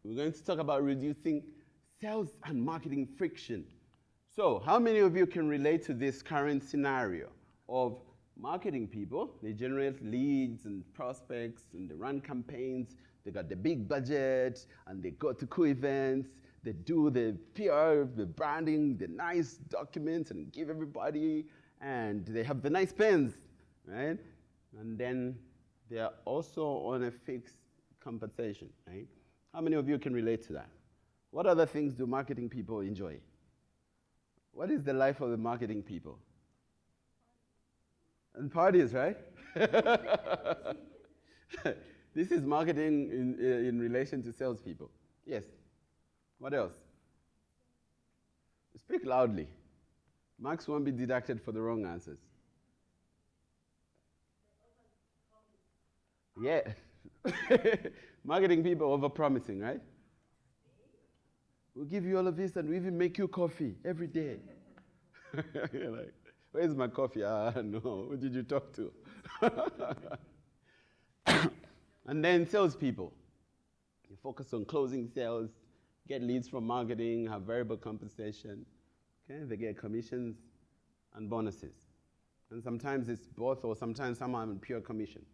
We're going to talk about reducing sales and marketing friction. So, how many of you can relate to this current scenario of marketing people? They generate leads and prospects and they run campaigns, they got the big budget and they go to cool events, they do the PR, the branding, the nice documents and give everybody, and they have the nice pens, right? And then they are also on a fixed compensation, right? How many of you can relate to that? What other things do marketing people enjoy? What is the life of the marketing people? And parties, right? This is marketing in relation to salespeople. Yes. What else? Speak loudly. Marks won't be deducted for the wrong answers. Yeah. Marketing people over-promising, right? We'll give you all of this and we even make you coffee every day. You're like, where's my coffee? No. Who did you talk to? And then salespeople. You focus on closing sales, get leads from marketing, have variable compensation. Okay, they get commissions and bonuses. And sometimes it's both, or sometimes some are in pure commission.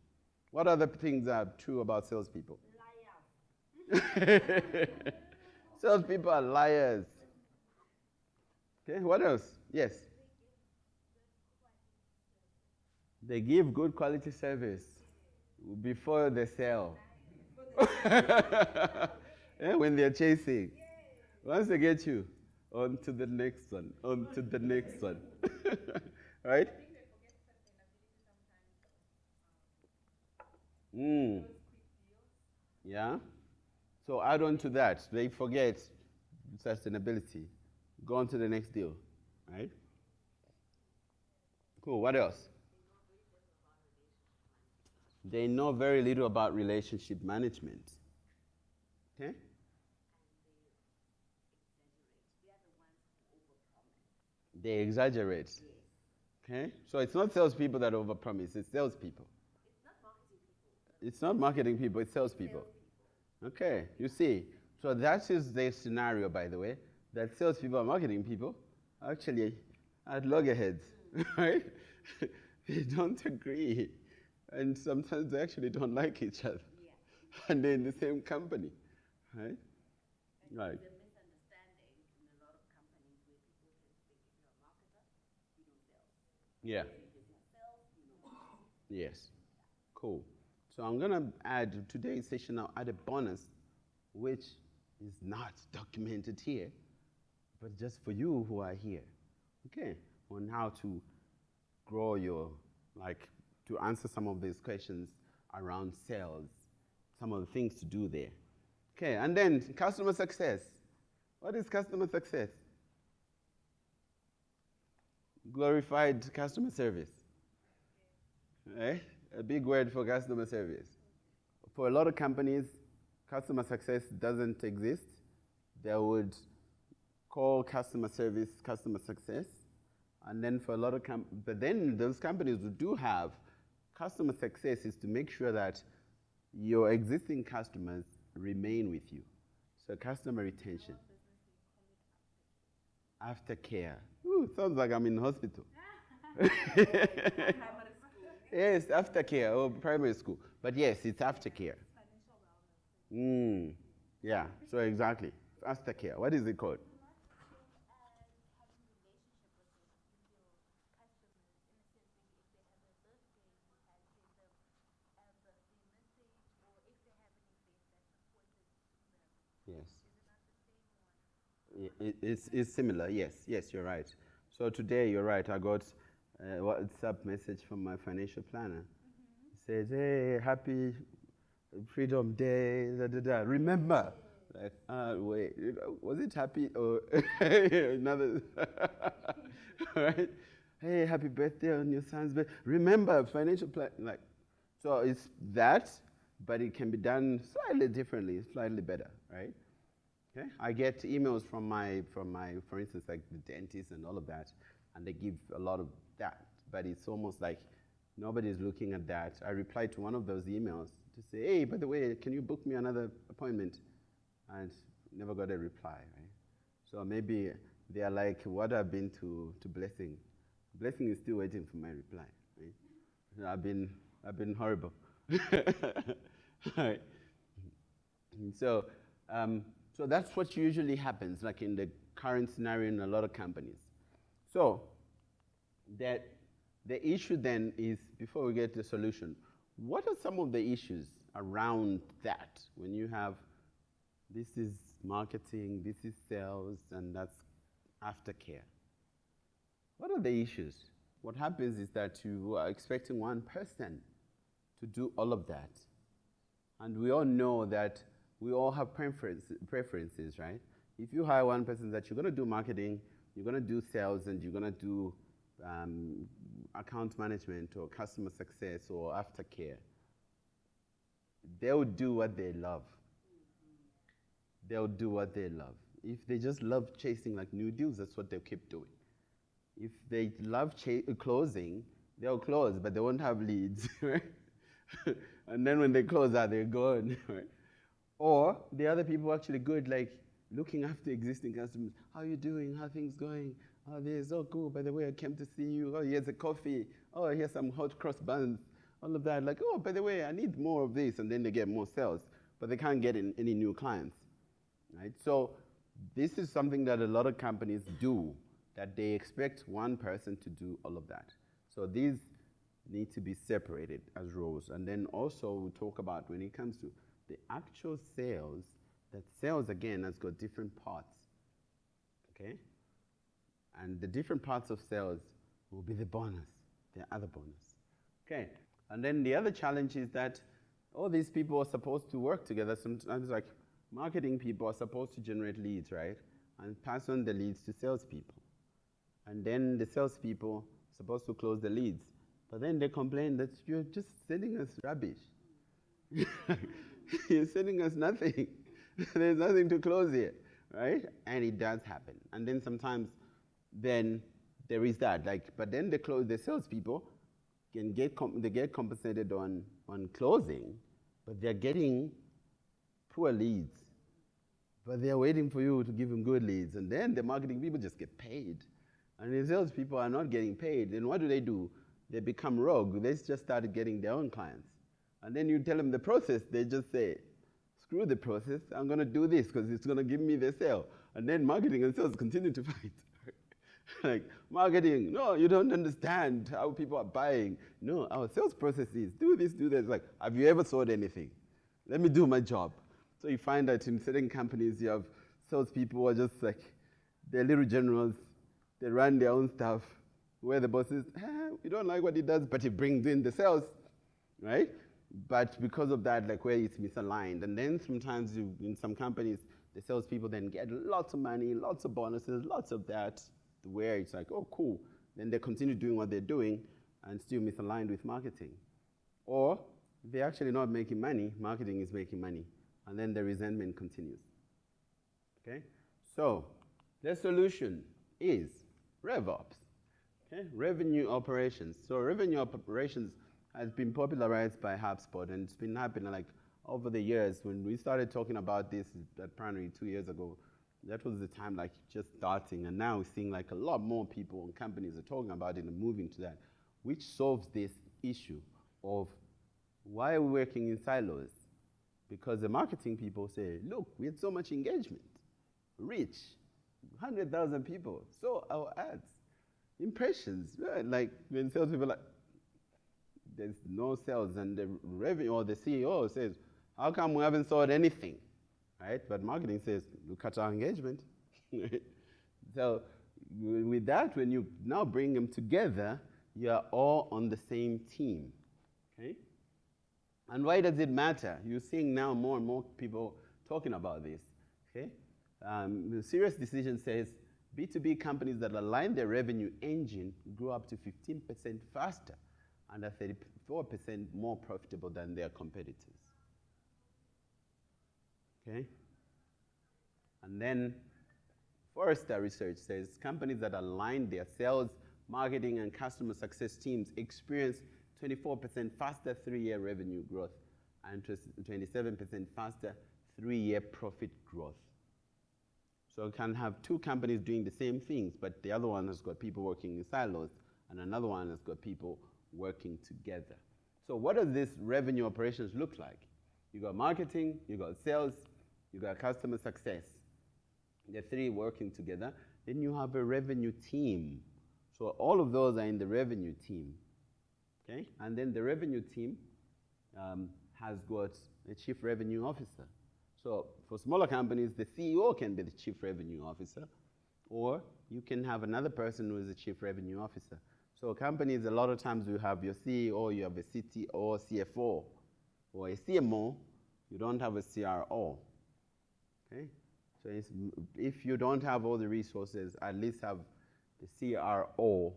What other things are true about salespeople? Liars. Salespeople are liars. Okay, what else? Yes. They give good quality service before they sell. Yeah, when they're chasing. Once they get you, on to the next one, on to the next one. Right? Yeah. So add on to that, they forget sustainability. Go on to the next deal, right? Cool, what else? They know very little about relationship management. Okay? They exaggerate. Okay? So it's not salespeople that overpromise, it's salespeople. It's not marketing people, it's salespeople. Okay, you see. So that is the scenario, by the way, that salespeople and marketing people actually at loggerheads, right? They don't agree. And sometimes they actually don't like each other. Yeah. And they're in the same company, right? And right. There's a misunderstanding in a lot of companies where people tend to think if you're a marketer, you don't sell. Yeah. If you don't sell, you don't sell. Yes. Cool. So I'm going to add to today's session, I'll add a bonus, which is not documented here, but just for you who are here, okay, on how to grow your, to answer some of these questions around sales, some of the things to do there. Okay, and then customer success. What is customer success? Glorified customer service, right? A big word for customer service. For a lot of companies, customer success doesn't exist. They would call customer service customer success. And then for a lot of but then those companies who do have customer success is to make sure that your existing customers remain with you. So customer retention. Aftercare. Ooh, sounds like I'm in hospital. Yes, aftercare or primary school. But yes, it's aftercare. Yeah, so exactly. Aftercare. What is it called? Yes. It's similar, yes. Yes, you're right. So today, you're right, I got a WhatsApp message from my financial planner. He says, hey, happy Freedom Day, da, da, da. Remember. Like, wait, was it happy or another? Right? Hey, happy birthday on your son's birthday. Remember, financial plan, so it's that, but it can be done slightly differently, slightly better, right? Okay? I get emails from my, for instance, like the dentist and all of that, and they give a lot of that, but it's almost like nobody's looking at that. I replied to one of those emails to say, hey, by the way, can you book me another appointment? and never got a reply, right? So maybe they are like what I've been to Blessing. Blessing is still waiting for my reply, right? So I've been horrible. Right. So, so that's what usually happens, like in the current scenario in a lot of companies. So, that the issue then is, before we get to the solution, what are some of the issues around that when you have, this is marketing, this is sales, and that's aftercare? What are the issues? What happens is that you are expecting one person to do all of that. And we all know that we all have preferences, right? If you hire one person that you're going to do marketing, you're going to do sales, and you're going to do account management or customer success or aftercare, they'll do what they love. They'll do what they love. If they just love chasing like new deals, that's what they'll keep doing. If they love closing, they'll close, but they won't have leads, right? And then when they close out, they're gone, right? Or the other people are actually good, like looking after existing customers. How are you doing? How are things going? Oh, this is so cool. By the way, I came to see you. Oh, here's a coffee. Oh, here's some hot cross buns. All of that. Like, oh, by the way, I need more of this. And then they get more sales, but they can't get any new clients, right? So this is something that a lot of companies do, that they expect one person to do all of that. So these need to be separated as roles. And then also we'll talk about when it comes to the actual sales, that sales again has got different parts, okay? And the different parts of sales will be the bonus, the other bonus, okay? And then the other challenge is that all these people are supposed to work together. Sometimes like marketing people are supposed to generate leads, right? And pass on the leads to salespeople. And then the salespeople are supposed to close the leads. But then they complain that you're just sending us rubbish. You're sending us nothing. There's nothing to close here, right? And it does happen. And then sometimes then there is that, like, but then the salespeople can get compensated on closing, but they're getting poor leads. But they're waiting for you to give them good leads. And then the marketing people just get paid. And the salespeople are not getting paid. Then what do? They become rogue. They just started getting their own clients. And then you tell them the process, they just say, screw the process, I'm going to do this because it's going to give me the sale. And then marketing and sales continue to fight. Like, marketing, no, you don't understand how people are buying. No, our sales process is do this, do that. Like, have you ever sold anything? Let me do my job. So you find that in certain companies, you have salespeople who are just like, they're little generals. They run their own stuff, where the boss says, we don't like what he does, but he brings in the sales, right? But because of that, like where it's misaligned. And then sometimes in some companies, the salespeople then get lots of money, lots of bonuses, lots of that, where it's like, oh, cool. Then they continue doing what they're doing and still misaligned with marketing. Or they're actually not making money, marketing is making money. And then the resentment continues, okay? So the solution is RevOps, okay? Revenue operations. So revenue operations has been popularized by HubSpot, and it's been happening like over the years. When we started talking about this at Pranary 2 years ago, that was the time like just starting, and now we're seeing like a lot more people and companies are talking about it and moving to that, which solves this issue of why are we working in silos? Because the marketing people say, look, we had so much engagement, reach, 100,000 people, saw our ads, impressions, right? Like when salespeople are like, there's no sales, and the revenue or the CEO says, how come we haven't sold anything, right? But marketing says, look at our engagement. So with that, when you now bring them together, you are all on the same team, okay? And why does it matter? You're seeing now more and more people talking about this, okay? The Serious Decision says B2B companies that align their revenue engine grow up to 15% faster and are 34% more profitable than their competitors, okay? And then Forrester research says companies that align their sales, marketing, and customer success teams experience 24% faster 3-year revenue growth and 27% faster 3-year profit growth. So you can have two companies doing the same things, but the other one has got people working in silos, and another one has got people working together. So what does this revenue operations look like? You got marketing, you got sales, you got customer success. The three working together. Then you have a revenue team. So all of those are in the revenue team. Okay? And then the revenue team has got a chief revenue officer. So for smaller companies, the CEO can be the chief revenue officer, or you can have another person who is a chief revenue officer. So companies, a lot of times you have your CEO, you have a CTO, CFO, or a CMO. You don't have a CRO. Okay? So if you don't have all the resources, at least have the CRO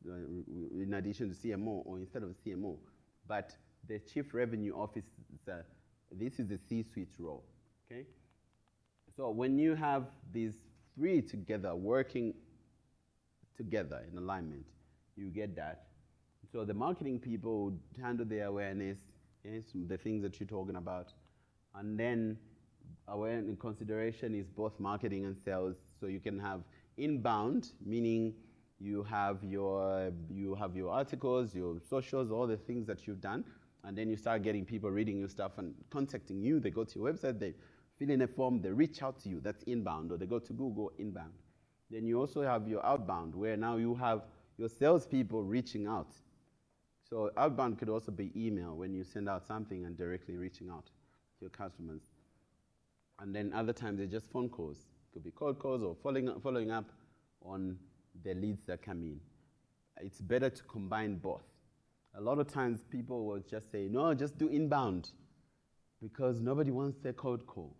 in addition to CMO, or instead of CMO. But the chief revenue officer, this is the C-suite role. Okay? So when you have these three together, working together in alignment, you get that. So the marketing people would handle the awareness, yes, the things that you're talking about. And then awareness and consideration is both marketing and sales. So you can have inbound, meaning you have your articles, your socials, all the things that you've done, and then you start getting people reading your stuff and contacting you. They go to your website, they fill in a form, they reach out to you. That's inbound, or they go to Google, inbound. Then you also have your outbound, where now you have your salespeople reaching out. So outbound could also be email, when you send out something and directly reaching out to your customers. And then other times they're just phone calls. It could be cold calls or following up on the leads that come in. It's better to combine both. A lot of times people will just say, no, just do inbound, because nobody wants their cold call.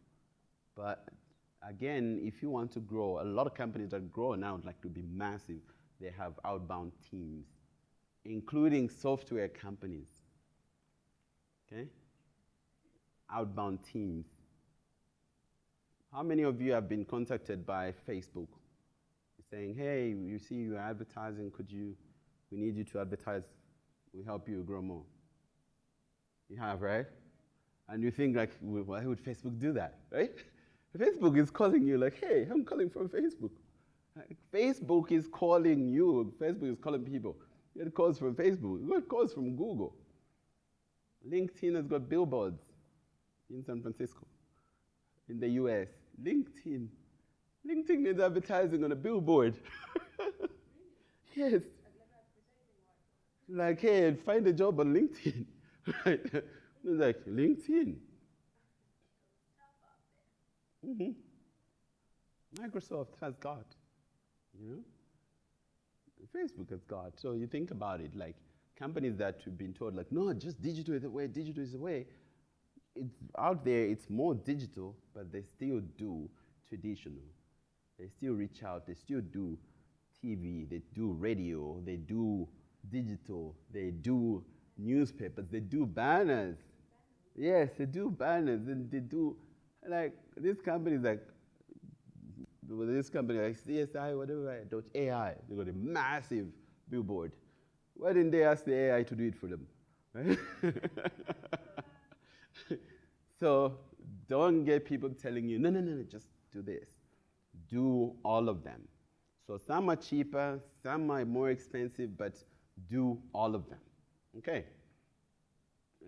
But again, if you want to grow, a lot of companies that grow now like to be massive, they have outbound teams, including software companies. Okay? Outbound teams. How many of you have been contacted by Facebook saying, hey, you see you're advertising, we need you to advertise, we help you grow more? You have, right? And you think like, why would Facebook do that, right? Facebook is calling you like, hey, I'm calling from Facebook. Facebook is calling you. Facebook is calling people. You get calls from Facebook. You get calls from Google. LinkedIn has got billboards in San Francisco, in the US. LinkedIn is advertising on a billboard. Yes. Like, hey, find a job on LinkedIn. Right? It's like, LinkedIn. Mm-hmm. Microsoft has got, Facebook has got. So you think about it, like companies that you've been told, like, no, just digital is the way, digital is the way. It's out there, it's more digital, but they still do traditional. They still reach out, they still do TV, they do radio, they do digital, they do newspapers, they do banners. Yes, they do banners, and they do, like, this company like CSI, whatever, .ai, they got a massive billboard. Why didn't they ask the AI to do it for them? Right? So don't get people telling you, no, just do this. Do all of them. So some are cheaper, some are more expensive, but do all of them. Okay?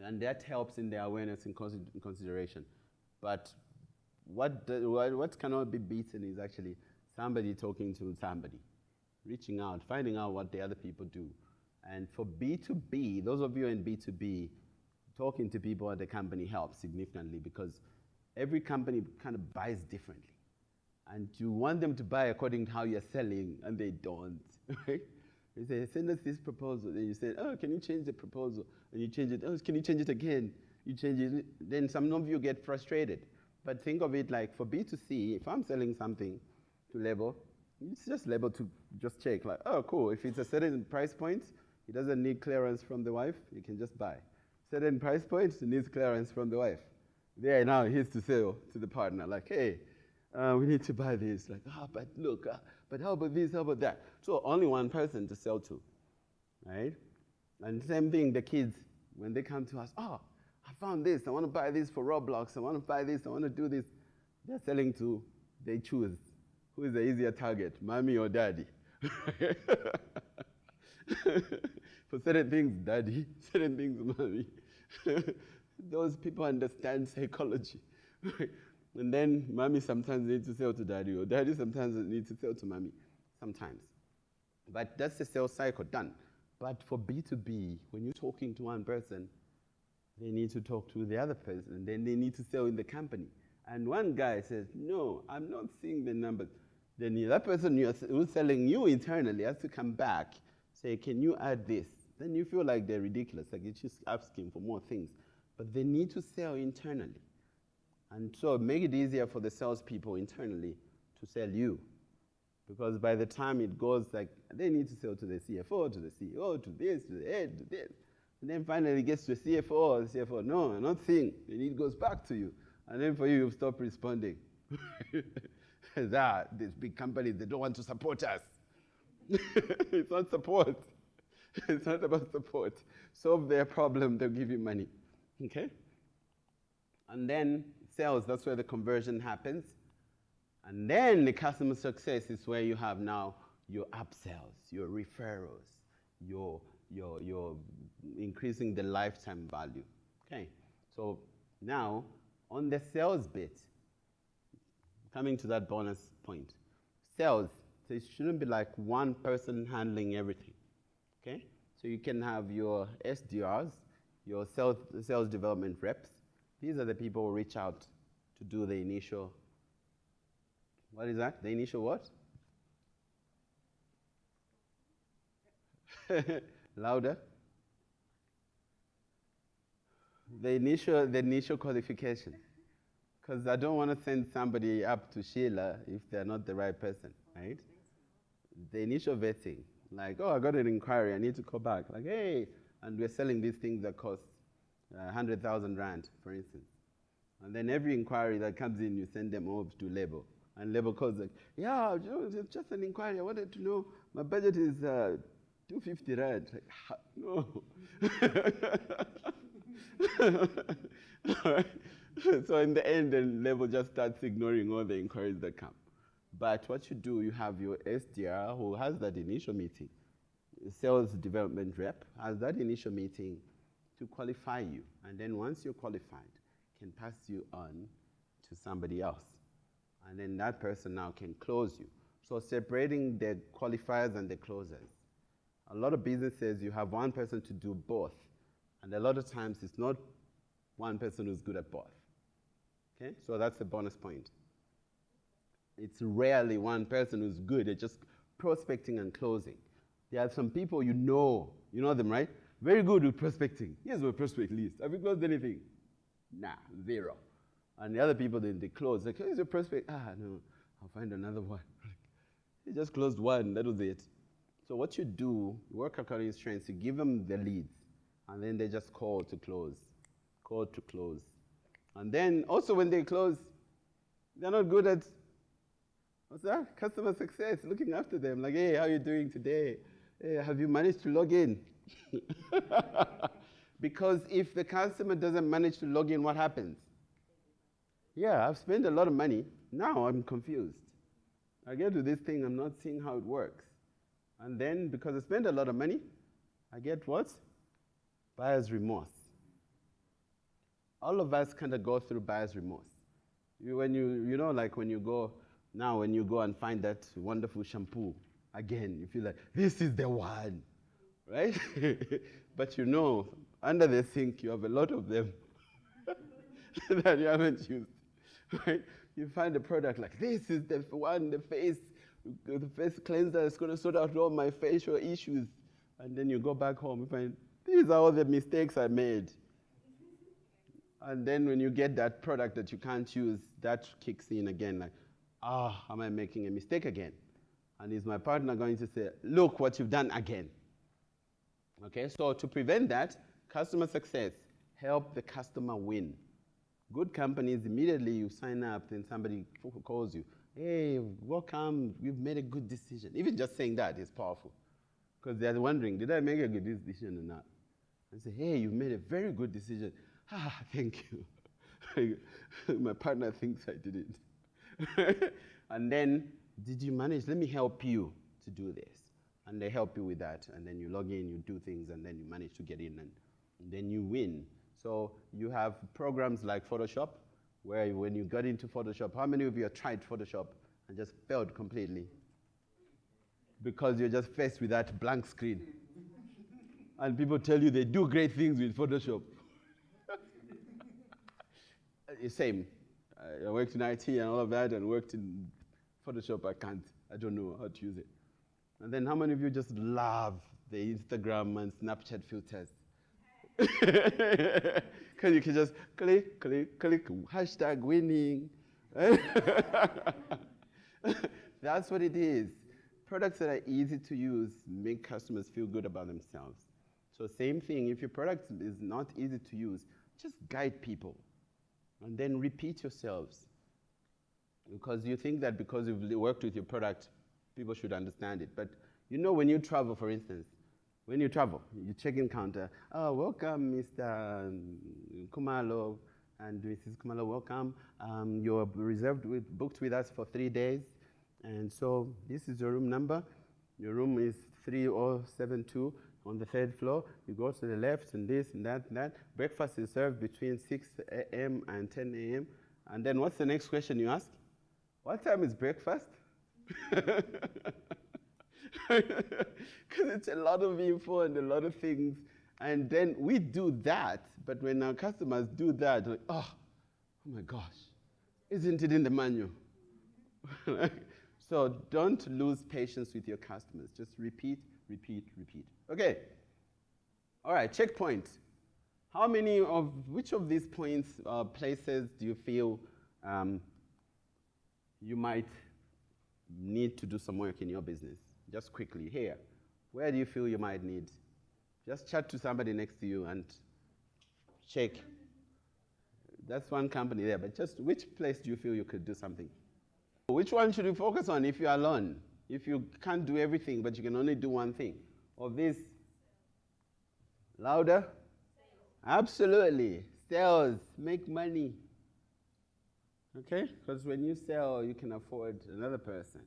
And that helps in the awareness and consideration. But what cannot be beaten is actually somebody talking to somebody, reaching out, finding out what the other people do. And for B2B, those of you in B2B, talking to people at the company helps significantly, because every company kind of buys differently. And you want them to buy according to how you're selling, and they don't. Right? You say, send us this proposal. Then you say, oh, can you change the proposal? And you change it. Oh, can you change it again? You change it. Then some of you get frustrated. But think of it like for B2C, if I'm selling something to label, it's just label to just check. Like, oh, cool. If it's a certain price point, it doesn't need clearance from the wife, you can just buy. Certain price points, it needs clearance from the wife. There now, he's to sell to the partner, like, hey, we need to buy this. Like, but look, but how about this, how about that? So only one person to sell to, right? And same thing, the kids, when they come to us, I found this, I want to buy this for Roblox, I want to buy this, I want to do this. They're selling to, they choose. Who is the easier target, mommy or daddy? For certain things, daddy, certain things, mommy. Those people understand psychology. And then mommy sometimes needs to sell to daddy, or daddy sometimes needs to sell to mommy, sometimes. But that's the sales cycle, done. But for B2B, when you're talking to one person, they need to talk to the other person, and then they need to sell in the company. And one guy says, no, I'm not seeing the numbers. Then that person who's selling you internally has to come back, say, can you add this? Then you feel like they're ridiculous, like you're just asking for more things. But they need to sell internally. And so make it easier for the salespeople internally to sell you. Because by the time it goes, like, they need to sell to the CFO, to the CEO, to this, to the head, to this. And then finally it gets to the CFO, the CFO, no, I'm not seeing. The need goes back to you. And then for you, you stop responding. These big companies, they don't want to support us. It's not support. It's not about support. Solve their problem, they'll give you money. Okay? And then sales, that's where the conversion happens. And then the customer success is where you have now your upsells, your referrals, your increasing the lifetime value. Okay, so now on the sales bit, coming to that bonus point, sales, so it shouldn't be like one person handling everything. Okay, so you can have your SDRs, your sales development reps. These are the people who reach out to do the initial, what is that? The initial what? Louder. The initial qualification. Because I don't want to send somebody up to Sheila if they're not the right person, right? The initial vetting. Like, oh, I got an inquiry, I need to call back. Like, hey, and we're selling these things that cost 100,000 Rand, for instance. And then every inquiry that comes in, you send them over to Label. And Label calls like, yeah, you know, it's just an inquiry. I wanted to know, my budget is 250 Rand. Like, no. So in the end, then Label just starts ignoring all the inquiries that come. But what you do, you have your SDR who has that initial meeting. Sales development rep has that initial meeting to qualify you. And then once you're qualified, can pass you on to somebody else. And then that person now can close you. So separating the qualifiers and the closers. A lot of businesses, you have one person to do both. And a lot of times, it's not one person who's good at both. Okay, so that's the bonus point. It's rarely one person who's good at just prospecting and closing. There are some people you know them, right? Very good with prospecting. Here's my prospect list. Have you closed anything? Nah, 0. And the other people, they close. Like, here's your prospect. Ah, no, I'll find another one. He just closed one, that was it. So what you do, you work according to strengths, you give them the leads, and then they just call to close. Call to close. And then also when they close, they're not good at, what's that? Customer success, looking after them. Like, hey, how are you doing today? Hey, have you managed to log in? Because if the customer doesn't manage to log in, what happens? Yeah, I've spent a lot of money. Now I'm confused. I get to this thing, I'm not seeing how it works. And then, because I spent a lot of money, I get what? Buyer's remorse. All of us kind of go through buyer's remorse. When you know, like when you go and find that wonderful shampoo, again, you feel like, this is the one, right? But you know, under the sink, you have a lot of them that you haven't used, right? You find a product like, this is the one, the face cleanser is going to sort out all my facial issues. And then you go back home, you find, these are all the mistakes I made. And then when you get that product that you can't use, that kicks in again, like, am I making a mistake again? And is my partner going to say, look what you've done again? Okay, so to prevent that, customer success, help the customer win. Good companies, immediately you sign up, then somebody calls you, hey, welcome, you've made a good decision. Even just saying that is powerful. Because they're wondering, did I make a good decision or not? And say, hey, you've made a very good decision. Thank you. My partner thinks I did it. And then, did you manage? Let me help you to do this. And they help you with that. And then you log in, you do things, and then you manage to get in, and then you win. So you have programs like Photoshop, where when you got into Photoshop, how many of you have tried Photoshop and just failed completely? Because you're just faced with that blank screen. And people tell you they do great things with Photoshop. Same. I worked in IT and all of that, and worked in Photoshop. I don't know how to use it. And then how many of you just love the Instagram and Snapchat filters? Because you can just click, hashtag winning. That's what it is. Products that are easy to use make customers feel good about themselves. So same thing, if your product is not easy to use, just guide people. And then repeat yourselves. Because you think that because you've worked with your product, people should understand it. But you know, when you travel, for instance, when you travel, you check in counter, oh, welcome, Mr. Kumalo, and Mrs. Kumalo, welcome. You're booked with us for 3 days. And so this is your room number. Your room is 3072 on the 3rd floor. You go to the left and this and that and that. Breakfast is served between 6 a.m. and 10 a.m. And then what's the next question you ask? What time is breakfast? Because it's a lot of info and a lot of things. And then we do that, but when our customers do that, like, oh my gosh, isn't it in the manual? So don't lose patience with your customers. Just repeat, repeat, repeat. Okay. All right, checkpoint. Which of these points, places do you feel you might need to do some work in your business? Just quickly, here. Where do you feel you might need? Just chat to somebody next to you and check. That's one company there, but just which place do you feel you could do something? Which one should you focus on if you're alone? If you can't do everything, but you can only do one thing? Of this? Louder? Absolutely. Sales. Make money. Okay? Because when you sell, you can afford another person.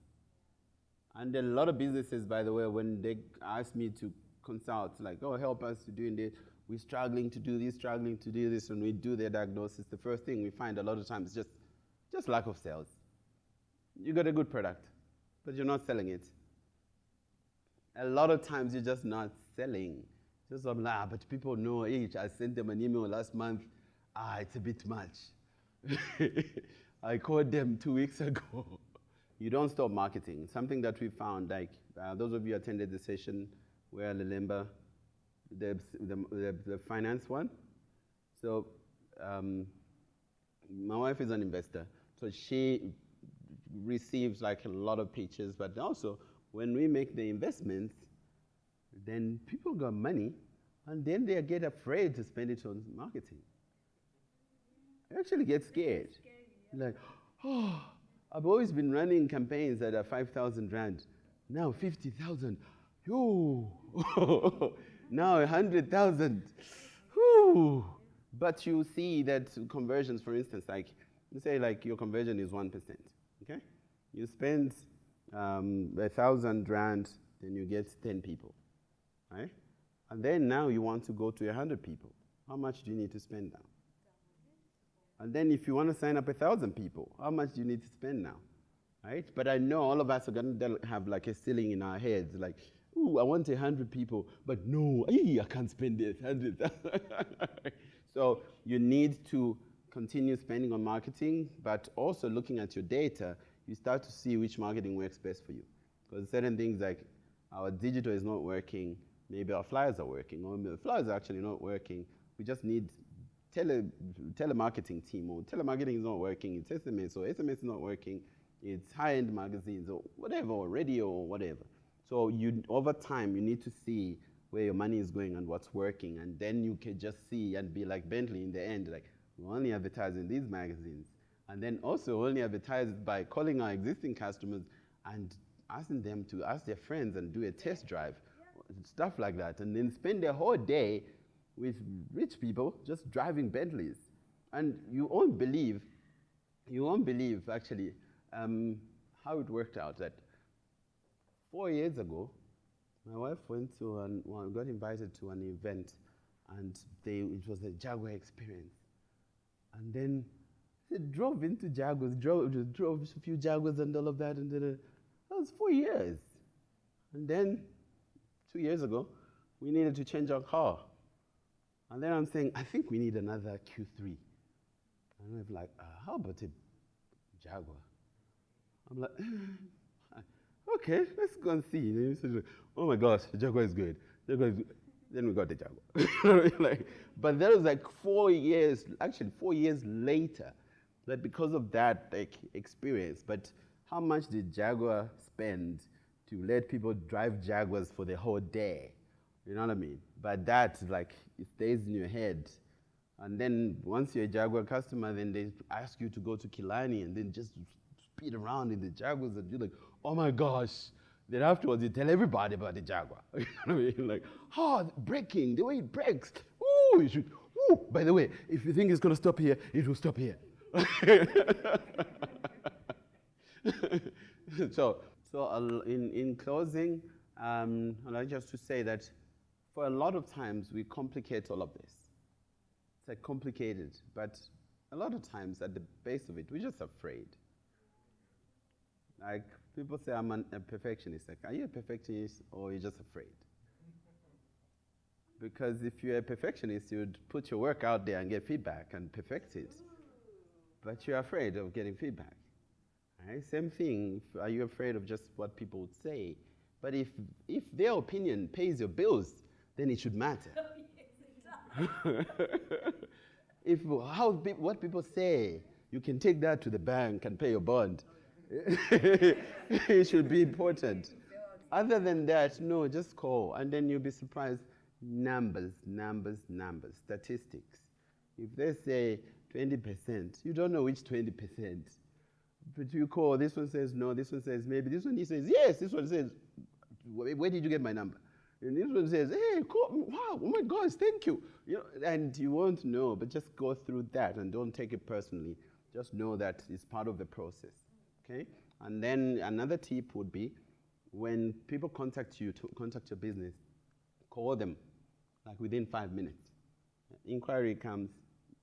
And a lot of businesses, by the way, when they ask me to consult, like, oh, help us to doing this, we're struggling to do this, and we do their diagnosis, the first thing we find a lot of times is just lack of sales. You got a good product, but you're not selling it. A lot of times you're just not selling. Just but people know, I sent them an email last month. It's a bit much. I called them 2 weeks ago. You don't stop marketing. Something that we found, like those of you who attended the session where Lelemba, the finance one. So my wife is an investor, so she receives like a lot of pitches, but also when we make the investments, then people got money, and then they get afraid to spend it on marketing. They actually get scared. Like, oh, I've always been running campaigns that are 5,000 rand. Now 50,000. Yo. Now 100,000. But you see that conversions, for instance, like, you say like your conversion is 1%. Okay? You spend 1,000 rand, then you get 10 people. Right? And then now you want to go to 100 people. How much do you need to spend now? And then if you want to sign up 1,000 people, how much do you need to spend now? Right? But I know all of us are going to have like a ceiling in our heads, like, ooh, I want 100 people, but no, I can't spend it, 100. So you need to continue spending on marketing, but also looking at your data, you start to see which marketing works best for you. Because certain things like our digital is not working, maybe our flyers are working, or the flyers are actually not working. We just need telemarketing team, or telemarketing is not working, it's SMS, or SMS is not working, it's high-end magazines, or whatever, or radio, or whatever. So over time, you need to see where your money is going and what's working, and then you can just see and be like Bentley in the end, like, we only advertise in these magazines. And then also only advertise by calling our existing customers and asking them to ask their friends and do a test drive, stuff like that. And then spend their whole day with rich people just driving Bentleys. And you won't believe actually how it worked out that 4 years ago, my wife got invited to an event, and it was a Jaguar experience. And then they drove into Jaguars, drove a few Jaguars and all of that, and that was 4 years. And then 2 years ago, we needed to change our car. And then I'm saying, I think we need another Q3. And I'm like, how about a Jaguar? I'm like, okay, let's go and see. And he said, oh my gosh, the Jaguar is good. Then we got the Jaguar. But that was like 4 years, actually 4 years later, that because of that experience. But how much did Jaguar spend to let people drive Jaguars for the whole day? You know what I mean? But that, it stays in your head. And then once you're a Jaguar customer, then they ask you to go to Killarney and then just speed around in the Jaguars, and you're like, oh my gosh. Then afterwards, you tell everybody about the Jaguar. You know what I mean? Braking, the way it brakes. Ooh, you should. Ooh, by the way, if you think it's going to stop here, it will stop here. So in closing, I'd like just to say that for a lot of times we complicate all of this. It's complicated, but a lot of times at the base of it, we're just afraid. People say I'm a perfectionist. Are you a perfectionist or are you just afraid? Because if you're a perfectionist, you'd put your work out there and get feedback and perfect it. But you're afraid of getting feedback. Right? Same thing, are you afraid of just what people would say? But if their opinion pays your bills, then it should matter. What people say, you can take that to the bank and pay your bond. It should be important. Other than that, no, just call. And then you'll be surprised. Numbers, statistics. If they say 20%, you don't know which 20%. But you call, this one says no, this one says maybe, this one he says yes, this one says, where did you get my number? And this one says, hey, cool, wow, oh my gosh, thank you. And you won't know, but just go through that and don't take it personally. Just know that it's part of the process. Okay? And then another tip would be, when people contact you to contact your business, call them within 5 minutes. Inquiry comes,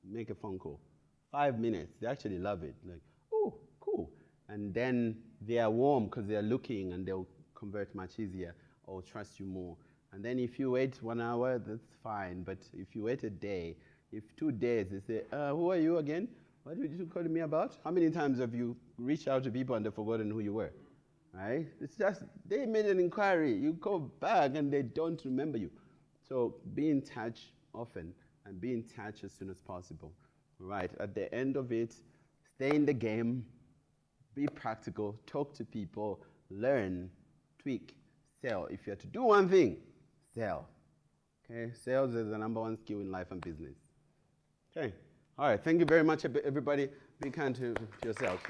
make a phone call. 5 minutes, they actually love it. Oh, cool. And then they are warm because they are looking, and they'll convert much easier or trust you more. And then if you wait 1 hour, that's fine. But if you wait a day, if 2 days, they say, who are you again? What did you call me about? How many times have you reached out to people and they've forgotten who you were? Right? It's just, they made an inquiry. You go back and they don't remember you. So be in touch often and be in touch as soon as possible. Right? At the end of it, stay in the game, be practical, talk to people, learn, tweak, sell. If you have to do one thing, sell. Okay? Sales is the #1 skill in life and business. Okay? All right. Thank you very much, everybody. Be kind to yourselves.